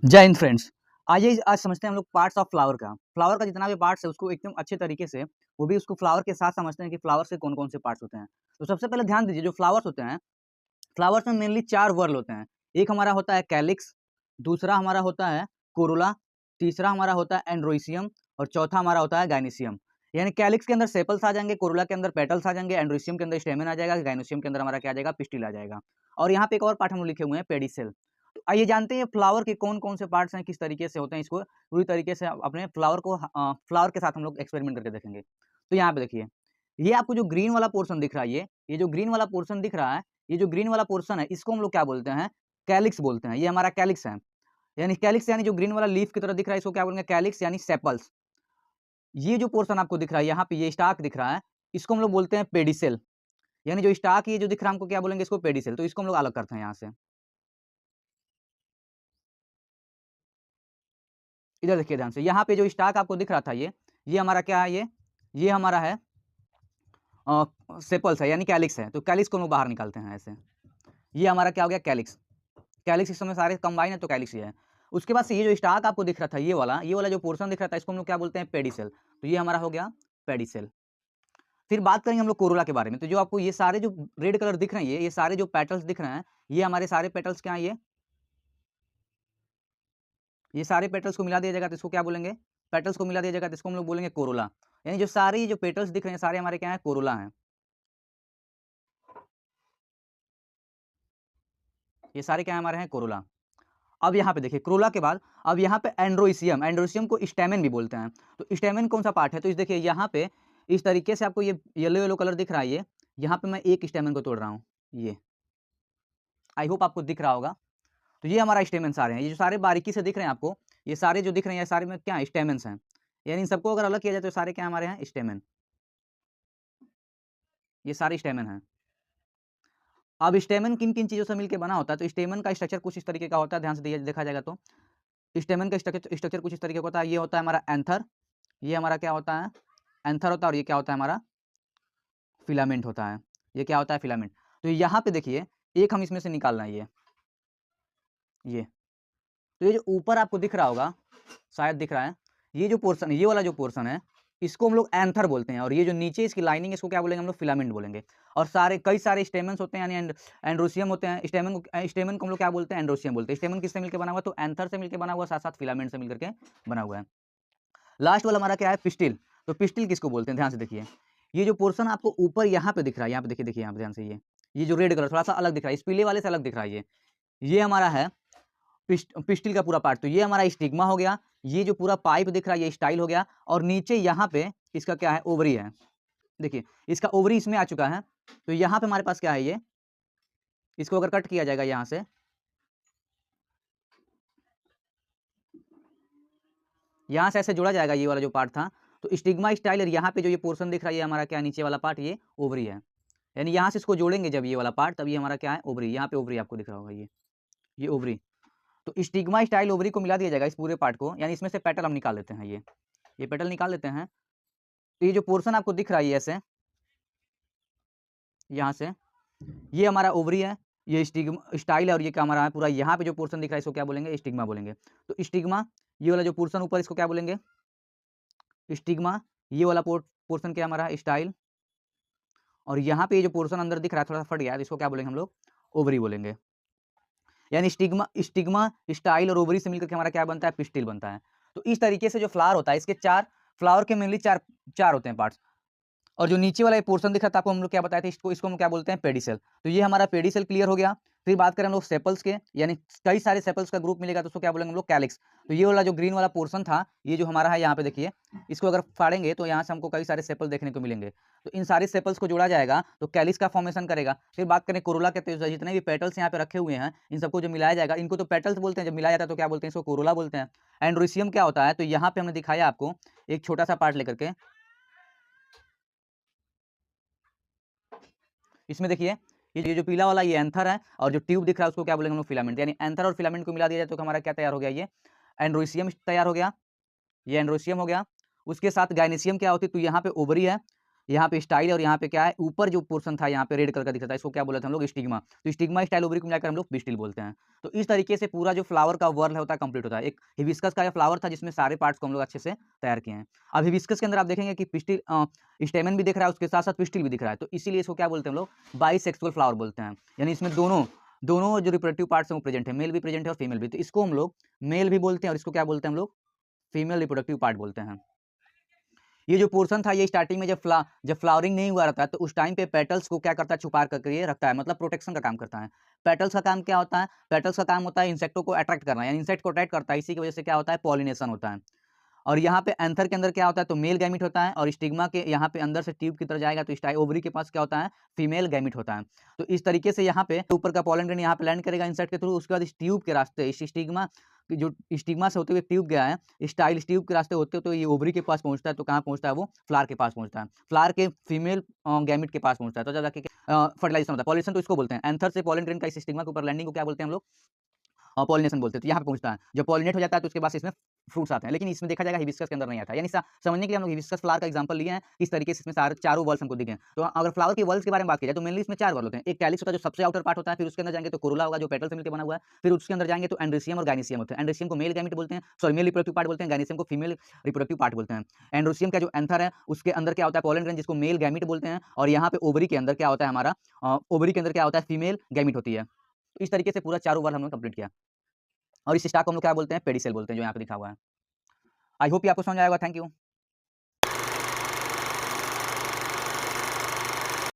जय हिंद फ्रेंड्स। आइए आज समझते हैं हम लोग पार्ट्स ऑफ फ्लावर का। फ्लावर का जितना भी पार्ट्स है उसको एकदम अच्छे तरीके से, वो भी उसको फ्लावर के साथ समझते हैं कि फ्लावर से कौन-कौन से पार्ट्स होते हैं। तो सबसे पहले ध्यान दीजिए, जो फ्लावर्स होते हैं, फ्लावर्स में मेनली 4 व्हर्ल होते हैं। एक हमारा होता है कैलिक्स, दूसरा हमारा होता है कोरोला, तीसरा हमारा होता है एंड्रोइसियम और चौथा हमारा होता है गाइनोसियम। यानी कैलिक्स के अंदर सेपल्स आ जाएँगे, कोरोला के अंदर पेटल्स आ जाएँगे, एंड्रोइसियम के अंदर स्टेमेन आ जाएगा, गाइनोसियम के अंदर हमारा क्या आ जाएगा, पिस्टिल आ जाएगा। और यहाँ पे एक और पार्ट हम लोग लिखे हुए हैं पेडिसेल। तो आइए जानते हैं फ्लावर के कौन-कौन से पार्ट्स हैं, किस तरीके से होते हैं, इसको पूरी तरीके से अपने फ्लावर को फ्लावर के साथ हम लोग एक्सपेरिमेंट करके देखेंगे। तो यहाँ पे देखिए, ये आपको जो ग्रीन वाला पोर्शन दिख रहा है, ये जो ग्रीन वाला पोर्शन दिख रहा है, ये जो ग्रीन वाला पोर्शन है, इसको हम लोग क्या बोलते हैं, कैलिक्स बोलते हैं। ये हमारा कैलिक्स है। यानी कैलिक्स यानी जो ग्रीन वाला लीफ की तरह दिख रहा है, इसको क्या बोलेंगे, कैलिक्स यानी सेपल्स। ये जो पोर्शन आपको दिख रहा है, यहाँ पे ये स्टार्क दिख रहा है, इसको हम लोग बोलते हैं पेडिसेल। यानी जो स्टार्क ये जो दिख रहा है, हमको क्या बोलेंगे, इसको पेडिसेल। तो इसको हम लोग अलग करते हैं यहाँ से। इधर देखिए ध्यान से, यहाँ पे जो स्टार्क आपको दिख रहा था, ये हमारा क्या है, ये हमारा है सेपल्स है, यानी कैलिक्स है। तो कैलिक्स को हम लोग बाहर निकालते हैं ऐसे। ये हमारा क्या हो गया, कैलिक्स। कैलिक्स इस समय सारे कंबाइन है, तो कैलिक्स ये है। उसके बाद से ये जो स्टार्क आपको दिख रहा था, ये वाला जो पोर्शन दिख रहा था, इसको हम लोग क्या बोलते हैं, पेडिसेल। तो ये हमारा हो गया पेडिसेल। फिर बात करेंगे हम लोग कोरोला के बारे में। तो जो आपको ये सारे जो रेड कलर दिख रहे हैं, ये सारे जो पेटल्स दिख रहे हैं, ये हमारे सारे पेटल्स क्या हैं, ये सारे पेटल्स को मिला दिया जाएगा तो इसको क्या बोलेंगे, पेटल्स को मिला दिया जाएगा तो इसको हम लोग बोलेंगे कोरोला। यानी जो सारे जो पेटल्स दिख रहे हैं, सारे हमारे क्या है, कोरोला हैं। ये सारे क्या हमारे हैं, कोरोला। अब यहाँ पे देखिए, कोरोला के बाद अब यहाँ पे एंड्रोइसियम, एंड्रोइसियम को स्टेमेन भी बोलते हैं। तो स्टेमेन कौन सा पार्ट है, तो इस देखिए यहाँ पे इस तरीके से आपको ये येलो येलो कलर दिख रहा है, ये यहाँ पे मैं एक स्टेमेन को तोड़ रहा हूँ, ये आई होप आपको दिख रहा होगा। तो ये हमारा स्टेमेन सारे हैं, ये जो सारे बारीकी से दिख रहे हैं आपको, ये सारे जो दिख रहे हैं, ये सारे में क्या है, स्टेमेन्स हैं। यानी इन सबको अगर अलग किया जाए तो सारे क्या हमारे हैं, स्टेमेन। ये सारे स्टेमेन हैं। अब स्टेमेन किन-किन चीज़ों से मिलके बना होता है, तो स्टेमेन का स्ट्रक्चर कुछ इस तरीके का होता है, ध्यान से देखा जाएगा तो। स्टेमेन का स्ट्रक्चर कुछ इस तरीके का होता है, ये होता है हमारा एंथर, ये हमारा क्या होता है, एंथर होता है, और ये क्या होता है हमारा, फिलामेंट होता है। ये क्या होता है, फिलामेंट। तो यहाँ पे देखिए, एक हम इसमें से निकालना है ये। तो ये जो ऊपर आपको दिख रहा होगा, शायद दिख रहा है, ये जो पोर्शन है, ये वाला जो पोर्शन है, इसको हम लोग एंथर बोलते हैं, और ये जो नीचे इसकी लाइनिंग है, इसको क्या बोलेंगे हम लोग, फिलामेंट बोलेंगे। और सारे कई सारे स्टेमेन्स होते हैं, यानी एंड्रोसियम होते हैं। स्टेमन को हम लोग क्या बोलते हैं, एंड्रोसियम बोलते हैं। स्टेमन किससे मिलकर बना हुआ, तो एंथर से मिलकर बना हुआ, साथ साथ फिलामेंट से मिलकर के बना हुआ है। लास्ट वाला हमारा क्या है, पिस्टिल। तो पिस्टिल किसको बोलते हैं, ध्यान से देखिए, ये जो पोर्शन आपको ऊपर यहाँ पे दिख रहा है, यहाँ पे देखिए यहाँ पे ध्यान से, ये जो रेड कलर थोड़ा सा अलग दिख रहा है, इस पीले वाले से अलग दिख रहा है, ये हमारा है पिस्टिल का पूरा पार्ट। तो ये हमारा स्टिग्मा हो गया, ये जो पूरा पाइप दिख रहा है, ये स्टाइल हो गया, और नीचे यहाँ पे इसका क्या है, ओवरी है। देखिए, इसका ओवरी इसमें आ चुका है। तो यहाँ पे हमारे पास क्या है, इसको अगर कट किया जाएगा यहाँ से, यहाँ से ऐसे जोड़ा जाएगा, ये वाला जो पार्ट था, तो स्टिग्मा स्टाइल, और यहाँ पे जो ये पोर्शन दिख रहा है, ये हमारा क्या, नीचे वाला पार्ट, ये ओवरी है। यानी यहाँ से इसको जोड़ेंगे जब ये वाला पार्ट, तब ये हमारा क्या है, ओवरी। यहाँ पे ओवरी आपको दिख रहा होगा, ये ओवरी। तो स्टिग्मा स्टाइल ओवरी को मिला दिया जाएगा इस पूरे पार्ट को, यानी इसमें से पेटल हम निकाल लेते हैं, ये पेटल निकाल लेते हैं। तो ये जो पोर्शन आपको दिख रहा है, ऐसे यहाँ से, ये हमारा ओवरी है, ये स्टिग्मा स्टाइल है, और ये क्या हमारा है पूरा, यहाँ पे जो पोर्शन दिख रहा है, इसको क्या बोलेंगे, स्टिग्मा बोलेंगे। तो स्टिग्मा, ये वाला जो पोर्शन ऊपर, इसको क्या बोलेंगे, स्टिग्मा। ये वाला पोर्शन क्या हमारा, स्टाइल। और यहाँ पे ये जो पोर्शन अंदर दिख रहा है, थोड़ा सा फट गया है, तो इसको क्या बोलेंगे हम लोग, ओवरी बोलेंगे। यानी स्टिग्मा स्टिग्मा स्टाइल और ओवरी से मिलकर के हमारा क्या बनता है, पिस्टिल बनता है। तो इस तरीके से जो फ्लावर होता है, इसके चार फ्लावर के मेनली चार चार होते हैं पार्ट्स। और जो नीचे वाला ये पोर्शन दिखा था आपको, हम लोग क्या बताए थे, इसको इसको हम क्या बोलते हैं, पेडिसेल। तो ये हमारा पेडिसेल क्लियर हो गया। फिर बात करें हम लोग सेपल्स के, यानी कई सारे सेपल्स का ग्रुप मिलेगा, तो उसको क्या बोलेंगे हम लोग, कैलिक्स। तो ये वाला जो ग्रीन वाला पोर्शन था, ये जो हमारा है, यहाँ पे देखिए, इसको अगर फाड़ेंगे तो यहाँ से हमको कई सारे सेपल देखने को मिलेंगे। तो इन सारे सेपल्स को जोड़ा जाएगा तो कैलिक्स का फॉर्मेशन करेगा। फिर बात करें कोरोला के, तो जितने भी पेटल्स यहाँ पे रखे हुए हैं, इन सबको जो मिलाया जाएगा, इनको तो पेटल्स बोलते हैं, जब मिलाया जाता है तो क्या बोलते हैं, इसको कोरोला बोलते हैं। एंड्रोसियम क्या होता है, तो यहाँ पे हमने दिखाया आपको एक छोटा सा पार्ट लेकर के, इसमें देखिए, ये जो पीला वाला ये एंथर है, और जो ट्यूब दिख रहा है उसको क्या बोलेंगे हम लोग, फिलामेंट। यानी एंथर और फिलामेंट को मिला दिया जाए तो हमारा क्या तैयार हो गया, ये एंड्रोसियम तैयार हो गया, ये एंड्रोसियम हो गया। उसके साथ गाइनेसियम क्या होती है, तो यहाँ पे ओवरी है, यहाँ पे स्टाइल और यहाँ पे क्या है, ऊपर जो पोर्शन था यहाँ पे रेड कलर का दिख रहा था, इसको क्या बोले थे हम लोग, स्टिग्मा। तो स्टिग्मा स्टाइल ओवरी को मिलाकर हम लोग पिस्टिल बोलते हैं। तो इस तरीके से पूरा जो फ्लावर का वर्ल होता है कंप्लीट होता है। एक हिबिस्कस का ये फ्लावर था जिसमें सारे पार्ट्स को हम लोग अच्छे से तैयार किए हैं। अब हिबिस्कस के अंदर आप देखेंगे कि पिस्टिल स्टेमन भी दिख रहा है, उसके साथ-साथ पिस्टिल भी दिख रहा है। तो इसीलिए इसको क्या बोलते हैं हम लोग, बाइसेक्सुअल फ्लावर बोलते हैं। यानी इसमें दोनों दोनों जो रिप्रोडक्टिव पार्ट्स हैं वो प्रेजेंट है, मेल भी प्रेजेंट है और फीमेल भी। तो इसको हम लोग मेल भी बोलते हैं और इसको क्या बोलते हैं हम लोग, फीमेल रिप्रोडक्टिव पार्ट बोलते हैं। ये जो पोर्शन था ये स्टार्टिंग में जब फ्लावरिंग नहीं हुआ रहता है तो उस टाइम पे पेटल्स को क्या करता है, छुपा करके ये रखता है, मतलब प्रोटेक्शन का काम करता है। पेटल्स का काम क्या होता है, पेटल्स का काम होता है इंसेक्टों को अट्रैक्ट करना, यानी इंसेक्ट को अट्रैक्ट करता है, इसी की वजह से क्या होता है, पॉलिनेशन होता है। और यहाँ पे एंथर के अंदर क्या होता है, तो मेल गैमीट होता है और स्टिग्मा के यहाँ पे अंदर से ट्यूब की तरफ जाएगा तो स्टाई ओवरी के पास क्या होता है, फीमेल गैमीट होता है। तो इस तरीके से यहाँ पे ऊपर का पॉलन ग्रेन यहाँ पे लैंड करेगा इंसेक्ट के थ्रू, उसके बाद इस ट्यूब के रास्ते, इस स्टिग्मा जो स्टिग्मा से होते हुए ट्यूब गया है, स्टाइल ट्यूब के रास्ते होते हुए ये ओवरी के पास पहुंचता है। तो कहाँ पहुंचता है, वो फ्लावर के पास पहुंचता है, फ्लावर के फीमेल गैमीट के पास पहुंचता है। तो जब जाके फर्टिलाइजेशन होता है, पॉलिनेशन तो इसको बोलते हैं। एंथर से पॉलन ग्रेन का इस स्टिग्मा के ऊपर लैंडिंग को क्या बोलते हैं हम लोग, पॉलिनेशन बोलते हैं। तो यहाँ पे पहुँचता है, जब पॉलिनेट हो जाता है तो उसके बाद इसमें फ्रूट्स आते हैं, लेकिन इसमें देखा जाएगा हिबिस्कस के अंदर नहीं आता है। यानी समझने के लिए हम लोग हिबिस्कस फ्लावर का एग्जांपल लिए हैं, किस तरीके से इसमें सारे चारों वर्ल्स हमको दिखे हैं। तो अगर फ्लावर के वर्ल्स के बारे में बात की जाए तो मेनली इसमें 4 वर्ल होते हैं। एक कैलिक्स होता है जो सबसे आउटर पार्ट होता है, फिर उसके अंदर जाएंगे तो कोरोला होगा जो पेटल से मिलकर बना हुआ है, फिर उसके अंदर जाएंगे तो एंड्रोसियम और गायनीसियम होते हैं। एंड्रोसियम को मेल गैमेट बोलते हैं, सॉरी मेल रिप्रोडक्टिव पार्ट बोलते हैं, गायनीसियम को फीमेल रिप्रोडक्टिव पार्ट बोलते हैं। एंड्रोसियम का जो एंथर है उसके अंदर क्या होता है, पोलन ग्रेन जिसको मेल गैमेट बोलते हैं, और यहाँ पे ओवरी के अंदर क्या होता है हमारा, ओवरी के अंदर क्या होता है, फीमेल गैमेट होती है। तो इस तरीके से पूरा चारों वर्ल हमने कंप्लीट किया और इस स्टाक को हम लोग क्या बोलते हैं, पेडिसेल बोलते हैं, जो यहाँ पे लिखा हुआ है। आई होप ये आपको समझ आएगा। Thank you.